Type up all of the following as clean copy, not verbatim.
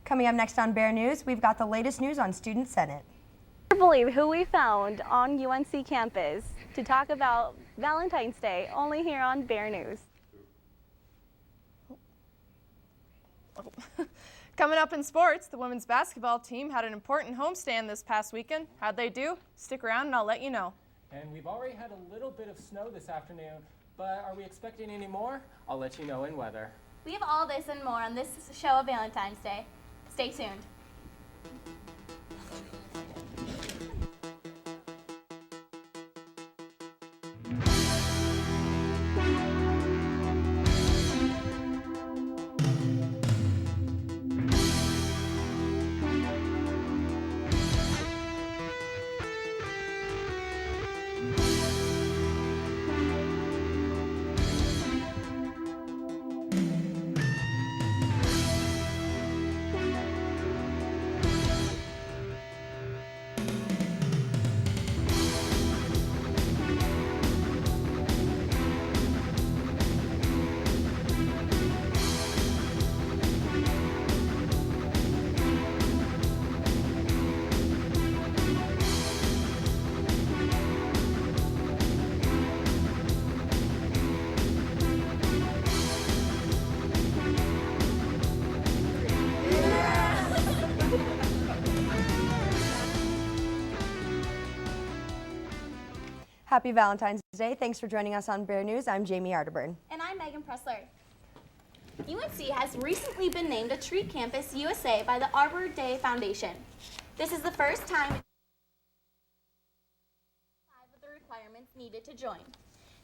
Coming up next on Bear News, we've got the latest news on Student Senate. I can't believe who we found on UNC campus to talk about Valentine's Day, only here on Bear News. Coming up in sports, the women's basketball team had an important homestand this past weekend. How'd they do? Stick around and I'll let you know. And we've already had a little bit of snow this afternoon, but are we expecting any more? I'll let you know in weather. We have all this and more on this show of Valentine's Day. Stay tuned. Happy Valentine's Day. Thanks for joining us on Bear News. I'm Jamie Arterburn. And I'm Megan Pressler. UNC has recently been named a Tree Campus USA by the Arbor Day Foundation. This is the first time 5 of the requirements needed to join.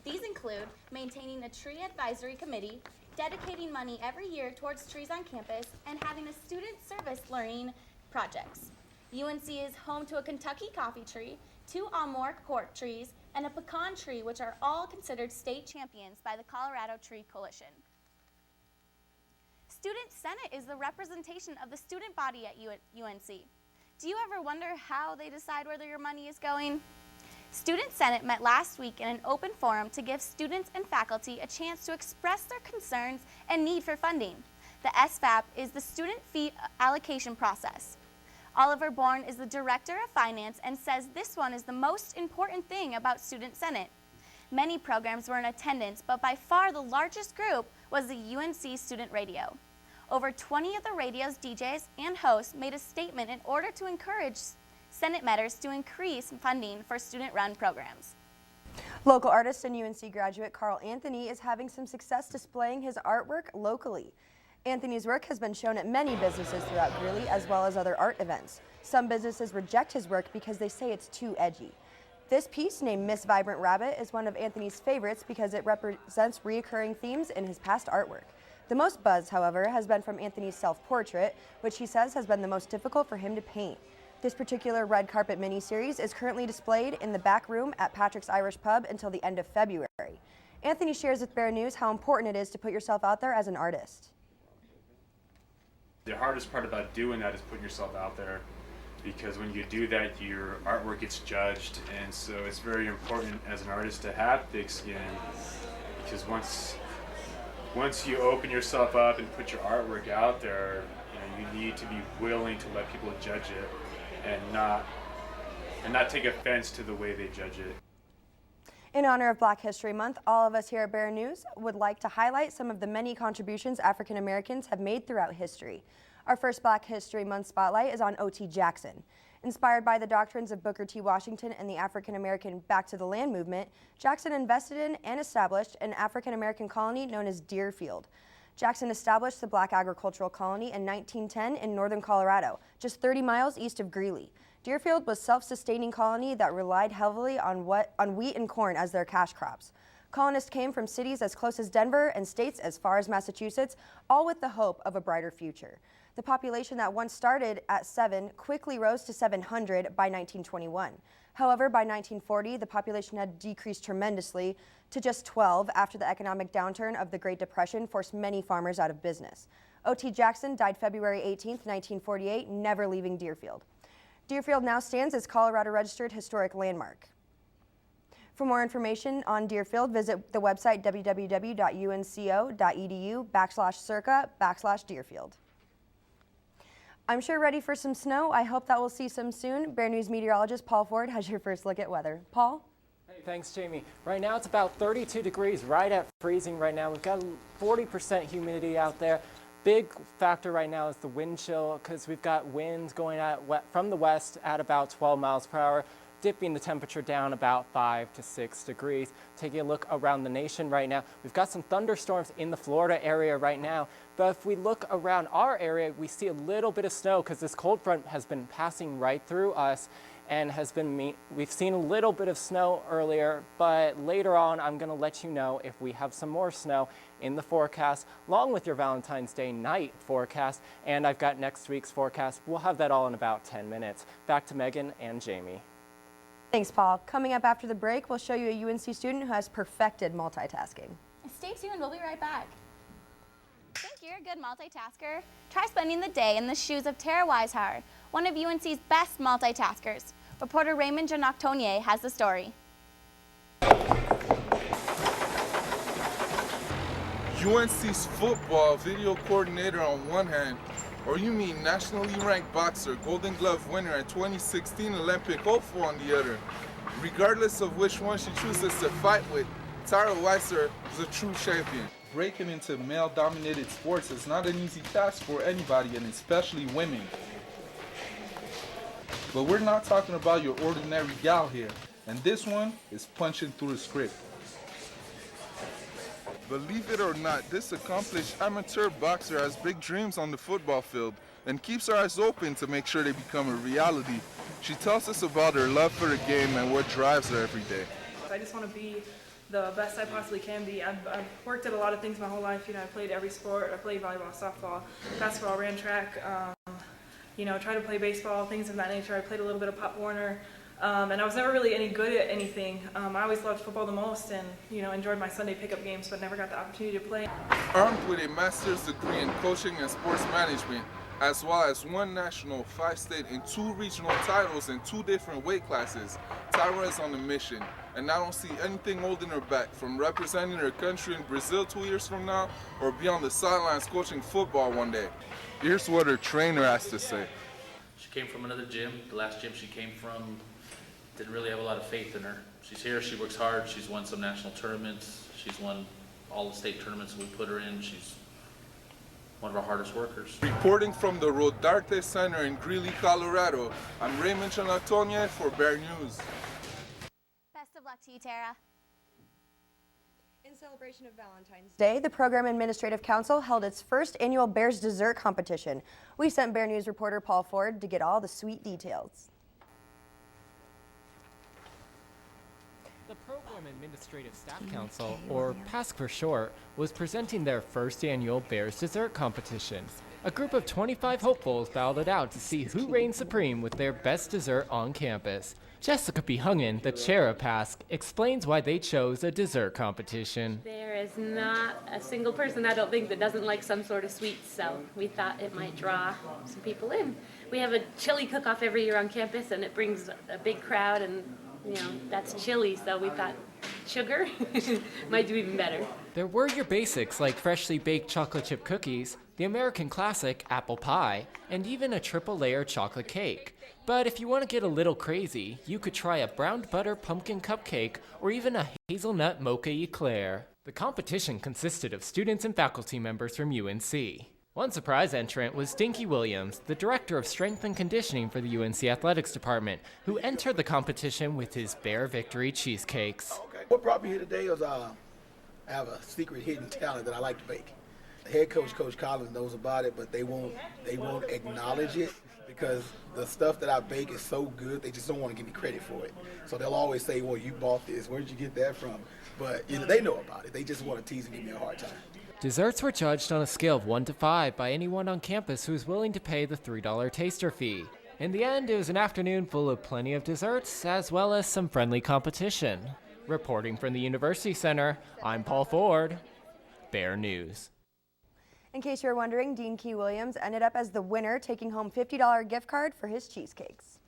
These include maintaining a tree advisory committee, dedicating money every year towards trees on campus, and having a student service learning projects. UNC is home to a Kentucky coffee tree, 2 Amur cork trees, and a pecan tree, which are all considered state champions by the Colorado Tree Coalition. Student Senate is the representation of the student body at UNC. Do you ever wonder how they decide where your money is going? Student Senate met last week in an open forum to give students and faculty a chance to express their concerns and need for funding. The SFAP is the student fee allocation process. Oliver Bourne is the Director of Finance and says this one is the most important thing about Student Senate. Many programs were in attendance, but by far the largest group was the UNC Student Radio. Over 20 of the radio's DJs and hosts made a statement in order to encourage Senate members to increase funding for student-run programs. Local artist and UNC graduate Carl Anthony is having some success displaying his artwork locally. Anthony's work has been shown at many businesses throughout Greeley, as well as other art events. Some businesses reject his work because they say it's too edgy. This piece, named Miss Vibrant Rabbit, is one of Anthony's favorites because it represents reoccurring themes in his past artwork. The most buzz, however, has been from Anthony's self-portrait, which he says has been the most difficult for him to paint. This particular red carpet miniseries is currently displayed in the back room at Patrick's Irish Pub until the end of February. Anthony shares with Bear News how important it is to put yourself out there as an artist. The hardest part about doing that is putting yourself out there, because when you do that, your artwork gets judged, and so it's very important as an artist to have thick skin, because once you open yourself up and put your artwork out there, you need to be willing to let people judge it and not take offense to the way they judge it. In honor of Black History Month, all of us here at Bear News would like to highlight some of the many contributions African Americans have made throughout history. Our first Black History Month spotlight is on O.T. Jackson. Inspired by the doctrines of Booker T. Washington and the African American Back to the Land movement, Jackson invested in and established an African American colony known as Deerfield. Jackson established the Black agricultural colony in 1910 in northern Colorado, just 30 miles east of Greeley. Deerfield was a self-sustaining colony that relied heavily on wheat and corn as their cash crops. Colonists came from cities as close as Denver and states as far as Massachusetts, all with the hope of a brighter future. The population that once started at 7 quickly rose to 700 by 1921. However, by 1940, the population had decreased tremendously to just 12 after the economic downturn of the Great Depression forced many farmers out of business. O.T. Jackson died February 18, 1948, never leaving Deerfield. Deerfield now stands as Colorado Registered Historic Landmark. For more information on Deerfield, visit the website www.unco.edu/circa/Deerfield. I'm sure ready for some snow. I hope that we'll see some soon. Bear News meteorologist Paul Ford has your first look at weather. Paul? Hey, thanks, Jamie. Right now it's about 32 degrees, right at freezing right now. We've got 40% humidity out there. Big factor right now is the wind chill because we've got winds going from the west at about 12 miles per hour, dipping the temperature down about 5 to 6 degrees. Taking a look around the nation right now, we've got some thunderstorms in the Florida area right now. But if we look around our area, we see a little bit of snow because this cold front has been passing right through us and we've seen a little bit of snow earlier, but later on I'm going to let you know if we have some more snow in the forecast, along with your Valentine's Day night forecast, and I've got next week's forecast. We'll have that all in about 10 minutes. Back to Megan and Jamie. Thanks, Paul. Coming up after the break, we'll show you a UNC student who has perfected multitasking. Stay tuned, we'll be right back. Think you're a good multitasker? Try spending the day in the shoes of Tara Weishauer, one of UNC's best multitaskers. Reporter Raymond Janoctonier has the story. UNC's football video coordinator on one hand, or you mean nationally ranked boxer, Golden Glove winner and 2016 Olympic hopeful on the other. Regardless of which one she chooses to fight with, Tara Weishauer is a true champion. Breaking into male-dominated sports is not an easy task for anybody, and especially women. But we're not talking about your ordinary gal here, and this one is punching through the script. Believe it or not, this accomplished amateur boxer has big dreams on the football field and keeps her eyes open to make sure they become a reality. She tells us about her love for the game and what drives her every day. I just want to be the best I possibly can be. I've worked at a lot of things my whole life. You know, I played every sport. I played volleyball, softball, basketball, ran track, you know, tried to play baseball, things of that nature. I played a little bit of Pop Warner. And I was never really any good at anything. I always loved football the most and, you know, enjoyed my Sunday pickup games, but never got the opportunity to play. Armed with a master's degree in coaching and sports management, as well as 1 national, 5 state, and 2 regional titles in 2 different weight classes, Tyra is on a mission, and I don't see anything holding her back from representing her country in Brazil 2 years from now, or be on the sidelines coaching football one day. Here's what her trainer has to say. She came from another gym. The last gym she came from didn't really have a lot of faith in her. She's here, she works hard, she's won some national tournaments, she's won all the state tournaments we put her in. She's one of our hardest workers. Reporting from the Rodarte Center in Greeley, Colorado, I'm Raymond Janoctonier for Bear News. Best of luck to you, Tara. In celebration of Valentine's Day, the Program Administrative Council held its first annual Bears Dessert Competition. We sent Bear News reporter Paul Ford to get all the sweet details. The Program Administrative Staff Council, or PASC for short, was presenting their first annual Bears Dessert Competition. A group of 25 hopefuls battled it out to see who reigned supreme with their best dessert on campus. Jessica B. Hungen, the chair of PASC, explains why they chose a dessert competition. There is not a single person, I don't think, that doesn't like some sort of sweets, so we thought it might draw some people in. We have a chili cook-off every year on campus, and it brings a big crowd, and you know, that's chili, so we thought sugar might do even better. There were your basics like freshly baked chocolate chip cookies, the American classic apple pie, and even a triple layer chocolate cake. But if you want to get a little crazy, you could try a browned butter pumpkin cupcake or even a hazelnut mocha eclair. The competition consisted of students and faculty members from UNC. One surprise entrant was Dinky Williams, the director of strength and conditioning for the UNC Athletics Department, who entered the competition with his Bear Victory cheesecakes. Okay. What brought me here today is I have a secret hidden talent that I like to bake. The head coach, Coach Collins, knows about it, but they won't acknowledge it because the stuff that I bake is so good, they just don't want to give me credit for it. So they'll always say, well, you bought this, where did you get that from? But you know, they know about it. They just want to tease and give me a hard time. Desserts were judged on a scale of 1 to 5 by anyone on campus who was willing to pay the $3 taster fee. In the end, it was an afternoon full of plenty of desserts, as well as some friendly competition. Reporting from the University Center, I'm Paul Ford, Bear News. In case you're wondering, Dean Key Williams ended up as the winner, taking home a $50 gift card for his cheesecakes.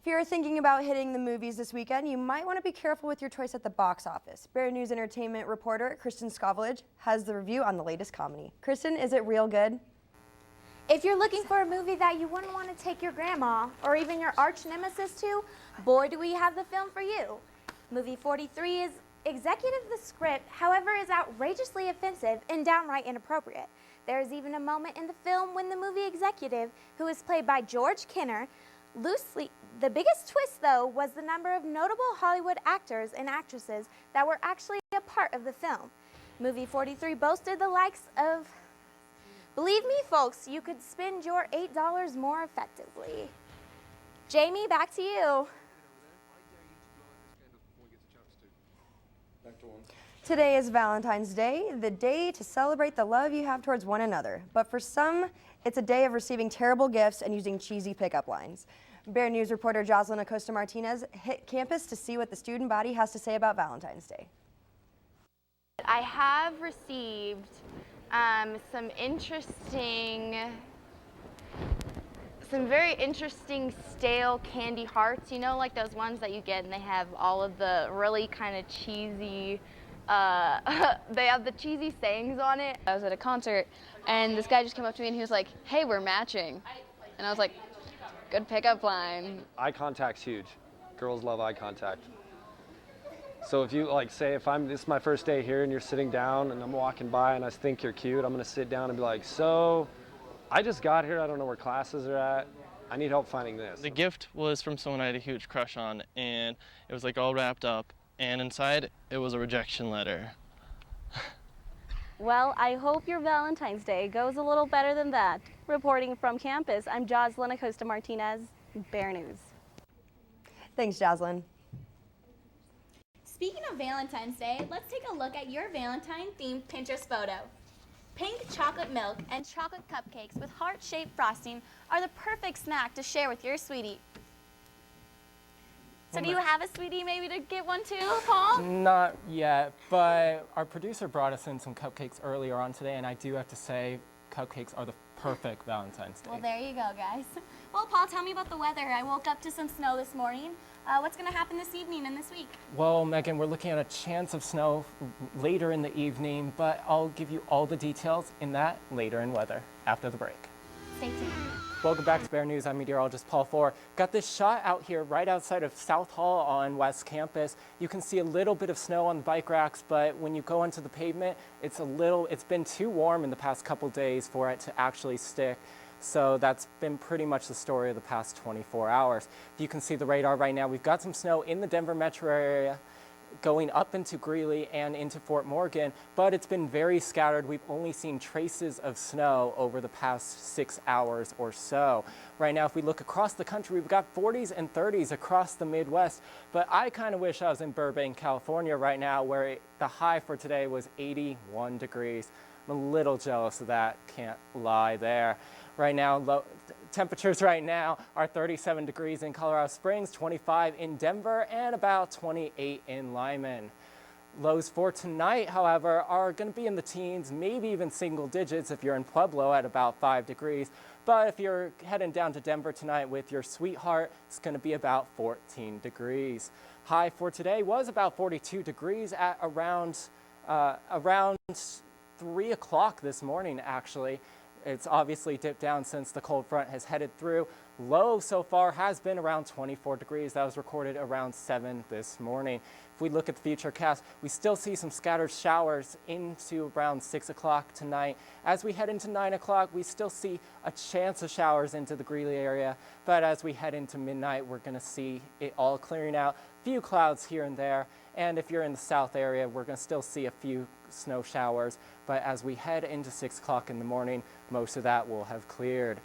If you're thinking about hitting the movies this weekend, you might want to be careful with your choice at the box office. Bear News entertainment reporter Kristen Skovlage has the review on the latest comedy. Kristen, is it real good? If you're looking for a movie that you wouldn't want to take your grandma or even your arch nemesis to, boy do we have the film for you. Movie 43 is executive the script, however, is outrageously offensive and downright inappropriate. There is even a moment in the film when the movie executive, who is played by George Kinner, loosely. The biggest twist, though, was the number of notable Hollywood actors and actresses that were actually a part of the film. Movie 43 boasted the likes of, believe me, folks, you could spend your $8 more effectively. Jamie, back to you. Today is Valentine's Day, the day to celebrate the love you have towards one another. But for some, it's a day of receiving terrible gifts and using cheesy pickup lines. Bear News reporter Jocelyn Acosta Martinez hit campus to see what the student body has to say about Valentine's Day. I have received some very interesting stale candy hearts, you know, like those ones that you get and they have all of the really kind of cheesy, they have the cheesy sayings on it. I was at a concert and this guy just came up to me and he was like, hey, we're matching. And I was like, good pickup line. Eye contact's huge. Girls love eye contact. So if you say this is my first day here and you're sitting down and I'm walking by and I think you're cute, I'm gonna sit down and be like, so I just got here, I don't know where classes are at. I need help finding this. The gift was from someone I had a huge crush on, and it was all wrapped up, and inside it was a rejection letter. Well, I hope your Valentine's Day goes a little better than that. Reporting from campus, I'm Jocelyn Acosta Martinez, Bear News. Thanks, Jocelyn. Speaking of Valentine's Day, let's take a look at your Valentine-themed Pinterest photo. Pink chocolate milk and chocolate cupcakes with heart-shaped frosting are the perfect snack to share with your sweetie. So do you have a sweetie maybe to get one too, Paul? Not yet, but our producer brought us in some cupcakes earlier on today, and I do have to say cupcakes are the perfect Valentine's Day. Well, there you go, guys. Well, Paul, tell me about the weather. I woke up to some snow this morning. What's going to happen this evening and this week? Well, Megan, we're looking at a chance of snow later in the evening, but I'll give you all the details in that later in weather after the break. Stay tuned. Welcome back to Bear News. I'm meteorologist Paul Four. Got this shot out here right outside of South Hall on West Campus. You can see a little bit of snow on the bike racks, but when you go onto the pavement, it's been too warm in the past couple days for it to actually stick. So that's been pretty much the story of the past 24 hours. If you can see the radar right now, we've got some snow in the Denver metro area going up into Greeley and into Fort Morgan, but it's been very scattered. We've only seen traces of snow over the past 6 hours or so. Right now, if we look across the country, we've got 40s and 30s across the Midwest, but I kind of wish I was in Burbank, California right now, where the high for today was 81 degrees. I'm a little jealous of that, can't lie there. Right now, temperatures right now are 37 degrees in Colorado Springs, 25 in Denver, and about 28 in Lyman. Lows for tonight, however, are going to be in the teens, maybe even single digits if you're in Pueblo at about 5 degrees. But if you're heading down to Denver tonight with your sweetheart, it's going to be about 14 degrees. High for today was about 42 degrees at around 3 o'clock this morning, actually. It's obviously dipped down since the cold front has headed through. Low so far has been around 24 degrees. That was recorded around 7 this morning. If we look at the futurecast, we still see some scattered showers into around 6 o'clock tonight. As we head into 9 o'clock, we still see a chance of showers into the Greeley area. But as we head into midnight, we're going to see it all clearing out. Few clouds here and there. And if you're in the south area, we're going to still see a few snow showers. But as we head into 6 o'clock in the morning, most of that will have cleared.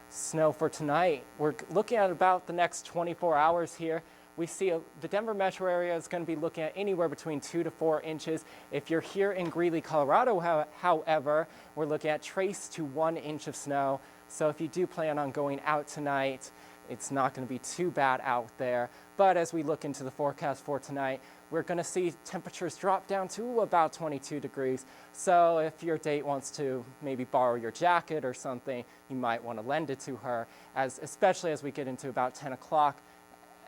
Snow for tonight, we're looking at about the next 24 hours here. We see the Denver metro area is going to be looking at anywhere between 2 to 4 inches. If you're here in Greeley, Colorado, however, we're looking at trace to 1 inch of snow. So if you do plan on going out tonight, it's not going to be too bad out there. But as we look into the forecast for tonight, we're going to see temperatures drop down to about 22 degrees. So if your date wants to maybe borrow your jacket or something, you might want to lend it to her, especially as we get into about 10 o'clock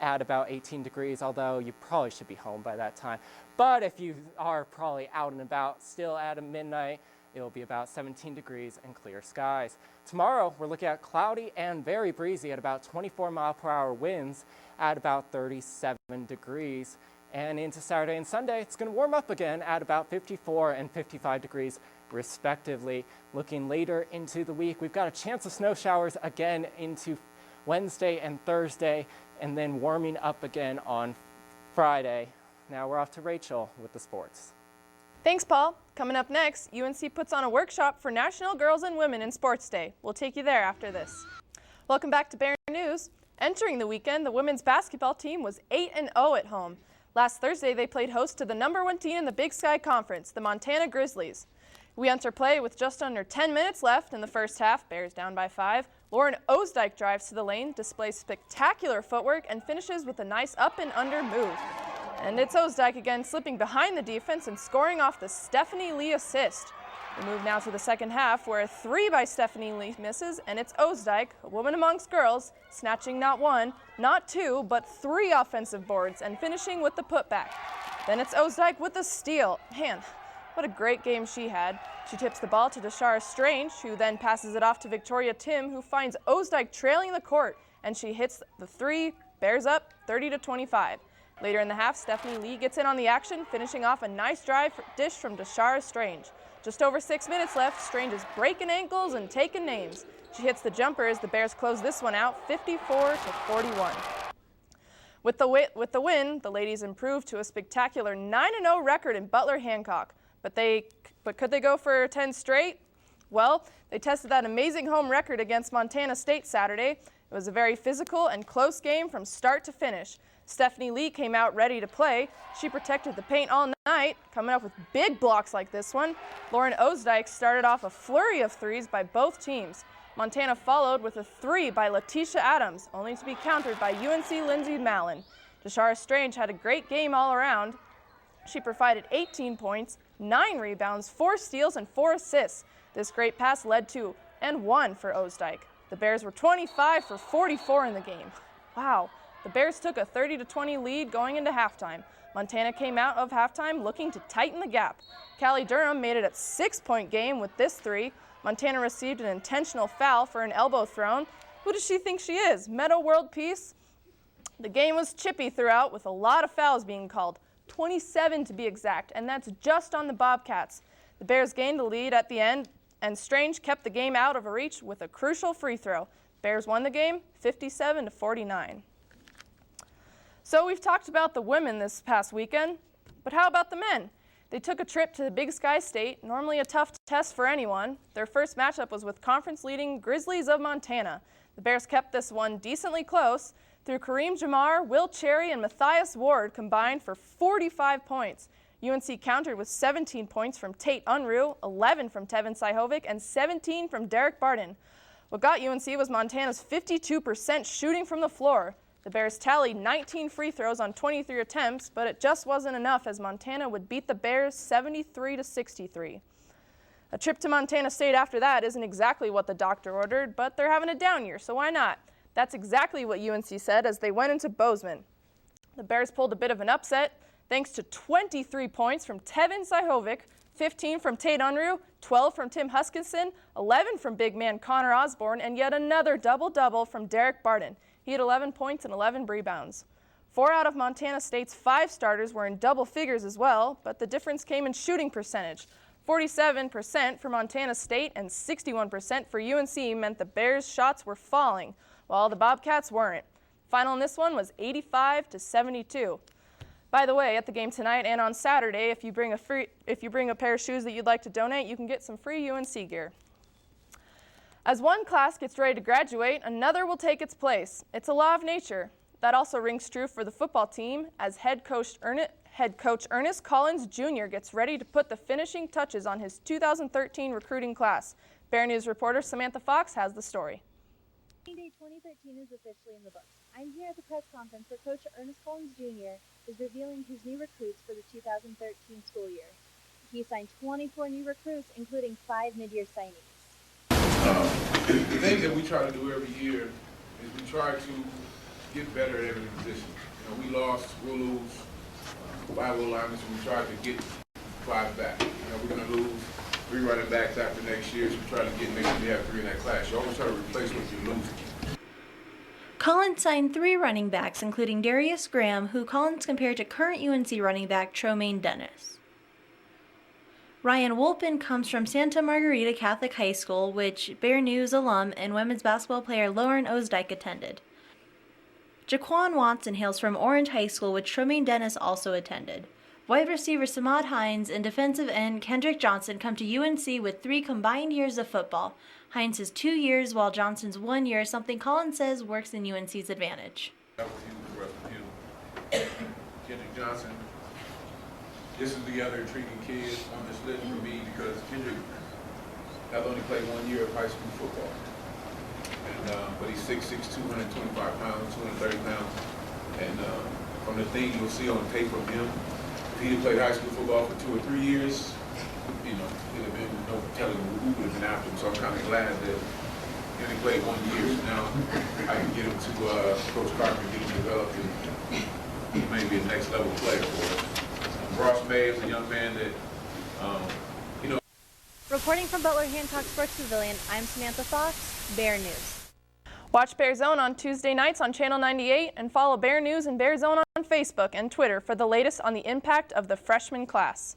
at about 18 degrees, although you probably should be home by that time. But if you are probably out and about still at midnight, It will be about 17 degrees and clear skies. Tomorrow, we're looking at cloudy and very breezy at about 24-mile-per-hour winds at about 37 degrees. And into Saturday and Sunday, it's going to warm up again at about 54 and 55 degrees respectively. Looking later into the week, we've got a chance of snow showers again into Wednesday and Thursday, and then warming up again on Friday. Now we're off to Rachel with the sports. Thanks, Paul. Coming up next, UNC puts on a workshop for National Girls and Women in Sports Day. We'll take you there after this. Welcome back to Bear News. Entering the weekend, the women's basketball team was 8-0 at home. Last Thursday, they played host to the #1 team in the Big Sky Conference, the Montana Grizzlies. We enter play with just under 10 minutes left in the first half. Bears down by 5. Lauren Osdike drives to the lane, displays spectacular footwork, and finishes with a nice up and under move. And it's Osdike again slipping behind the defense and scoring off the Stephanie Lee assist. We move now to the second half, where a 3 by Stephanie Lee misses, and it's Osdike, a woman amongst girls, snatching not 1, not 2, but 3 offensive boards and finishing with the putback. Then it's Osdike with the steal. Man, what a great game she had. She tips the ball to Deshara Strange, who then passes it off to Victoria Tim, who finds Osdike trailing the court, and she hits the 3, Bears up 30-25. Later in the half, Stephanie Lee gets in on the action, finishing off a nice drive dish from Deshara Strange. Just over 6 minutes left, Strange is breaking ankles and taking names. She hits the jumper as the Bears close this one out 54-41. With the win, the ladies improved to a spectacular 9-0 record in Butler Hancock. But could they go for 10 straight? Well, they tested that amazing home record against Montana State Saturday. It was a very physical and close game from start to finish. Stephanie Lee came out ready to play. She protected the paint all night, coming up with big blocks like this one. Lauren Osdike started off a flurry of 3s by both teams. Montana followed with a 3 by Letitia Adams, only to be countered by UNC Lindsay Mallon. Deshara Strange had a great game all around. She provided 18 points, 9 rebounds, 4 steals, and 4 assists. This great pass led to and 1 for Osdike. The Bears were 25 for 44 in the game. Wow. The Bears took a 30-20 lead going into halftime. Montana came out of halftime looking to tighten the gap. Callie Durham made it a 6-point game with this 3. Montana received an intentional foul for an elbow thrown. Who does she think she is? Meta World Peace? The game was chippy throughout with a lot of fouls being called, 27 to be exact, and that's just on the Bobcats. The Bears gained the lead at the end, and Strange kept the game out of reach with a crucial free throw. Bears won the game 57-49. So we've talked about the women this past weekend, but how about the men? They took a trip to the Big Sky State, normally a tough test for anyone. Their first matchup was with conference-leading Grizzlies of Montana. The Bears kept this one decently close through Kareem Jamar, Will Cherry, and Matthias Ward combined for 45 points. UNC countered with 17 points from Tate Unruh, 11 from Tevin Sihovic, and 17 from Derek Barden. What got UNC was Montana's 52% shooting from the floor. The Bears tallied 19 free throws on 23 attempts, but it just wasn't enough as Montana would beat the Bears 73-63. A trip to Montana State after that isn't exactly what the doctor ordered, but they're having a down year, so why not? That's exactly what UNC said as they went into Bozeman. The Bears pulled a bit of an upset thanks to 23 points from Tevin Sihovic, 15 from Tate Unruh, 12 from Tim Huskinson, 11 from big man Connor Osborne, and yet another double-double from Derek Barden. He had 11 points and 11 rebounds. 4 out of Montana State's 5 starters were in double figures as well, but the difference came in shooting percentage. 47% for Montana State and 61% for UNC meant the Bears' shots were falling, while the Bobcats weren't. Final in this one was 85-72. By the way, at the game tonight and on Saturday, if you bring a pair of shoes that you'd like to donate, you can get some free UNC gear. As one class gets ready to graduate, another will take its place. It's a law of nature. That also rings true for the football team as head coach Ernest Collins Jr. gets ready to put the finishing touches on his 2013 recruiting class. Bear News reporter Samantha Fox has the story. Day 2013 is officially in the books. I'm here at the press conference where Coach Ernest Collins Jr. is revealing his new recruits for the 2013 school year. He signed 24 new recruits, including 5 mid-year signings. The thing that we try to do every year is we try to get better at every position. We lost, we'll lose 5 linemen, so we try to get 5 back. We're going to lose 3 running backs after next year, so we try to make sure you have 3 in that class. You always try to replace what you're losing. Collins signed 3 running backs, including Darius Graham, who Collins compared to current UNC running back Tromaine Dennis. Ryan Wolpin comes from Santa Margarita Catholic High School, which Bear News alum and women's basketball player Lauren Osdike attended. Jaquan Watson hails from Orange High School, which Tromaine Dennis also attended. Wide receiver Samad Hines and defensive end Kendrick Johnson come to UNC with 3 combined years of football. Hines has 2 years, while Johnson's 1 year, something Collins says works in UNC's advantage. That was huge for us to do. Kendrick Johnson, this is the other intriguing kid on this list for me because Kendrick has only played 1 year of high school football. And, but he's 6'6", 225 pounds, 230 pounds. And from the thing you'll see on tape from him, if he had played high school football for 2 or 3 years, you know, it'd have been no telling who would have been after him. So I'm kind of glad that he only played 1 year. So now I can get him to Coach Carter and get him developed and he may be a next level player for us. Ross May is a young man that, you know. Reporting from Butler Hancock Sports Pavilion, I'm Samantha Fox, Bear News. Watch Bear Zone on Tuesday nights on Channel 98 and follow Bear News and Bear Zone on Facebook and Twitter for the latest on the impact of the freshman class.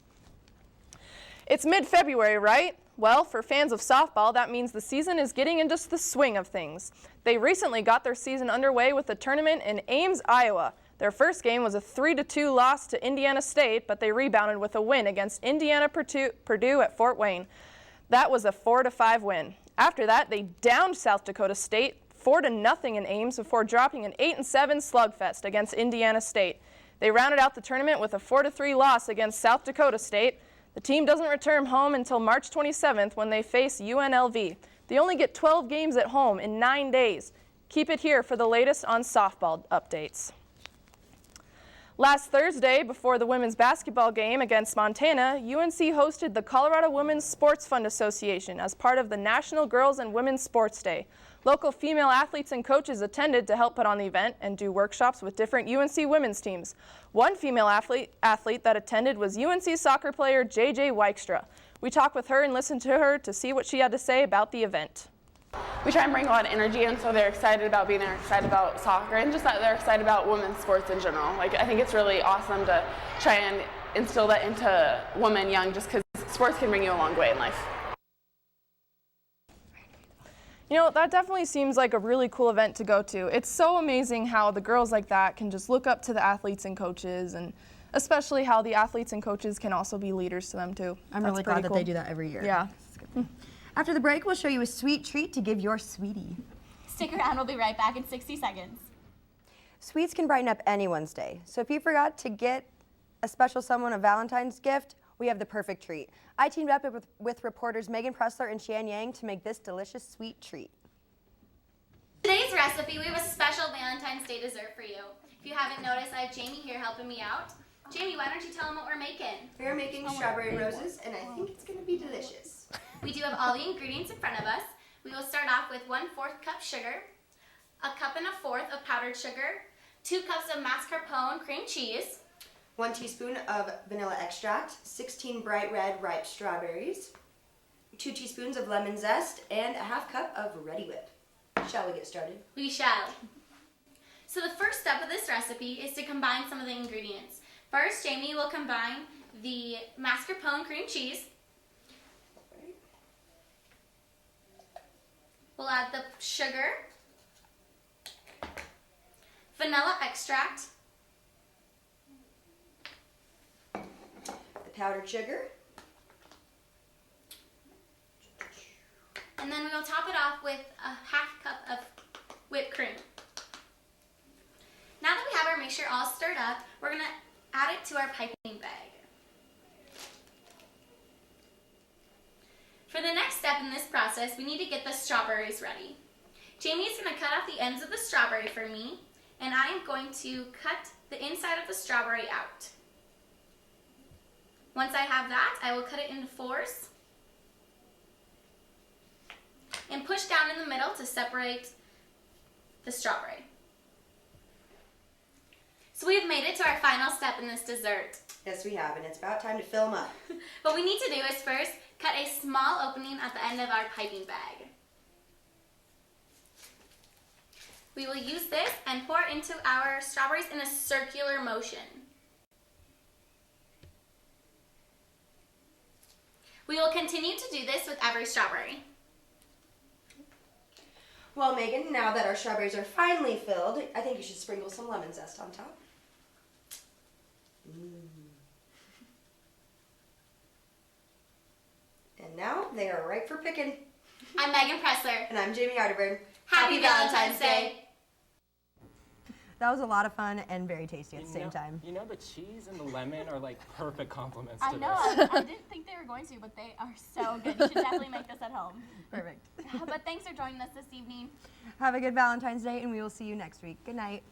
It's mid-February, right? Well, for fans of softball, that means the season is getting into the swing of things. They recently got their season underway with a tournament in Ames, Iowa. Their first game was a 3-2 loss to Indiana State, but they rebounded with a win against Indiana Purdue at Fort Wayne. That was a 4-5 win. After that, they downed South Dakota State 4-0 in Ames before dropping an 8-7 slugfest against Indiana State. They rounded out the tournament with a 4-3 loss against South Dakota State. The team doesn't return home until March 27th when they face UNLV. They only get 12 games at home in 9 days. Keep it here for the latest on softball updates. Last Thursday, before the women's basketball game against Montana, UNC hosted the Colorado Women's Sports Fund Association as part of the National Girls and Women's Sports Day. Local female athletes and coaches attended to help put on the event and do workshops with different UNC women's teams. One female athlete that attended was UNC soccer player JJ Wykstra. We talked with her and listened to her to see what she had to say about the event. We try and bring a lot of energy in so they're excited about being there, excited about soccer, and just that they're excited about women's sports in general. Like, I think it's really awesome to try and instill that into women young just because sports can bring you a long way in life. You know, that definitely seems like a really cool event to go to. It's so amazing how the girls like that can just look up to the athletes and coaches, and especially how the athletes and coaches can also be leaders to them too. I'm really glad that they do that every year. Yeah. After the break, we'll show you a sweet treat to give your sweetie. Stick around, we'll be right back in 60 seconds. Sweets can brighten up anyone's day. So if you forgot to get a special someone a Valentine's gift, we have the perfect treat. I teamed up with reporters Megan Pressler and Shan Yang to make this delicious sweet treat. Today's recipe, we have a special Valentine's Day dessert for you. If you haven't noticed, I have Jamie here helping me out. Jamie, why don't you tell them what we're making? We're making strawberry roses, and I think it's going to be delicious. We do have all the ingredients in front of us. We will start off with 1/4 cup sugar, 1 1/4 cup of powdered sugar, 2 cups of mascarpone cream cheese, 1 teaspoon of vanilla extract, 16 bright red ripe strawberries, 2 teaspoons of lemon zest, and 1/2 cup of Ready Whip. Shall we get started? We shall. So the first step of this recipe is to combine some of the ingredients. First, Jamie will combine the mascarpone cream cheese. We'll add the sugar, vanilla extract, the powdered sugar, and then we will top it off with a 1/2 cup of whipped cream. Now that we have our mixture all stirred up, we're going to add it to our piping bag. For the next step in this process, we need to get the strawberries ready. Jamie is going to cut off the ends of the strawberry for me, and I am going to cut the inside of the strawberry out. Once I have that, I will cut it into 4s and push down in the middle to separate the strawberry. So we have made it to our final step in this dessert. Yes, we have, and it's about time to fill them up. What we need to do is first Cut a small opening at the end of our piping bag. We will use this and pour into our strawberries in a circular motion. We will continue to do this with every strawberry. Well, Megan, now that our strawberries are finally filled, I think you should sprinkle some lemon zest on top. And now they are ripe for picking. I'm Megan Pressler. And I'm Jamie Arterburn. Happy Valentine's Day. That was a lot of fun and very tasty at the same time. You know, the cheese and the lemon are like perfect complements I to know, this. I didn't think they were going to, but they are so good. You should definitely make this at home. Perfect. But thanks for joining us this evening. Have a good Valentine's Day, and we will see you next week. Good night.